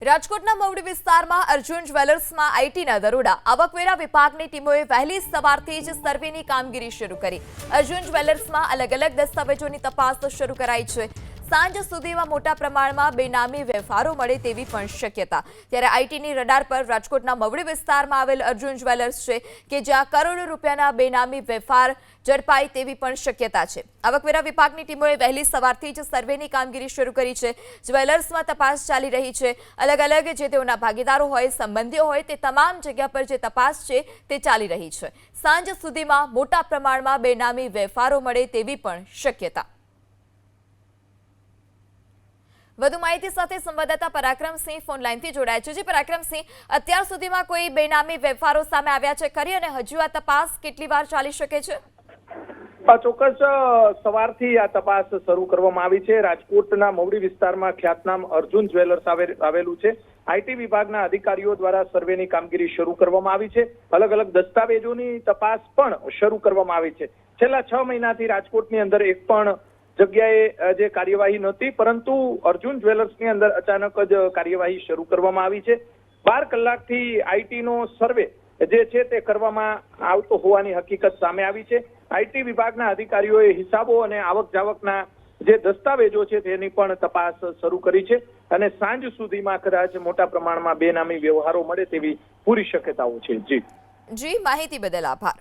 રાજકોટના મવડી વિસ્તારમાં અર્જુન જ્વેલર્સમાં આઈટીના દરોડા આવકવેરા વિભાગની ટીમોએ વહેલી સવારથી જ સર્વેની કામગીરી શરૂ કરી। અર્જુન જ્વેલર્સમાં અલગ અલગ દસ્તાવેજોની તપાસ શરૂ કરાઈ છે। સાંજ સુધીમાં મોટા પ્રમાણમાં બેનામી વેપારો મળે તેવી પણ શક્યતા। ત્યારે આઈટીની રડાર પર રાજકોટના મવડી વિસ્તારમાં આવેલ અર્જુન જ્વેલર્સ છે કે જ્યાં કરોડો રૂપિયાના બેનામી વેપાર ઝડપાય તેવી પણ શક્યતા છે। આવકવેરા વિભાગની ટીમોએ વહેલી સવારથી જ સર્વેની કામગીરી શરૂ કરી છે। જ્વેલર્સમાં તપાસ ચાલી રહી છે। અલગ અલગ જે તેઓના ભાગીદારો હોય, સંબંધીઓ હોય તે તમામ જગ્યા પર જે તપાસ છે તે ચાલી રહી છે। સાંજ સુધીમાં મોટા પ્રમાણમાં બેનામી વેપારો મળે તેવી પણ શક્યતા। વધુ માહિતી સાથે સંવાદદાતા પરાક્રમસિંહ ફોન લાઈનથી જોડાયા છે। જી પરાક્રમસિંહ, અત્યાર સુધીમાં કોઈ બેનામી વેપારો સામે આવ્યા છે ખરી અને હજુ આ તપાસ કેટલી વાર ચાલી શકે છે? ચોક્કસ સવારથી આ તપાસ શરૂ કરવામાં આવી છે। રાજકોટના મવડી વિસ્તારમાં ખ્યાતનામ અર્જુન જ્વેલર્સ આવેલું છે। આઈટી વિભાગના અધિકારીઓ દ્વારા સર્વેની કામગીરી શરૂ કરવામાં આવી છે। અલગ અલગ દસ્તાવેજોની તપાસ પણ શરૂ કરવામાં આવી છે। છેલ્લા 6 મહિનાથી રાજકોટની અંદર એક પણ જગ્યાએ જે કાર્યવાહી નહોતી, પરંતુ અર્જુન જ્વેલર્સની અંદર અચાનક જ કાર્યવાહી શરૂ કરવામાં આવી છે। 12 કલાકથી આઈટીનો સર્વે જે છે તે કરવામાં આવતો હોવાની હકીકત સામે આવી છે। આઈટી વિભાગના અધિકારીઓએ હિસાબો અને આવક જાવકના જે દસ્તાવેજો છે તેની પણ તપાસ શરૂ કરી છે અને સાંજ સુધીમાં કદાચ મોટા પ્રમાણમાં બેનામી વ્યવહારો મળે તેવી પૂરી શક્યતાઓ છે। જી, માહિતી બદલ આભાર।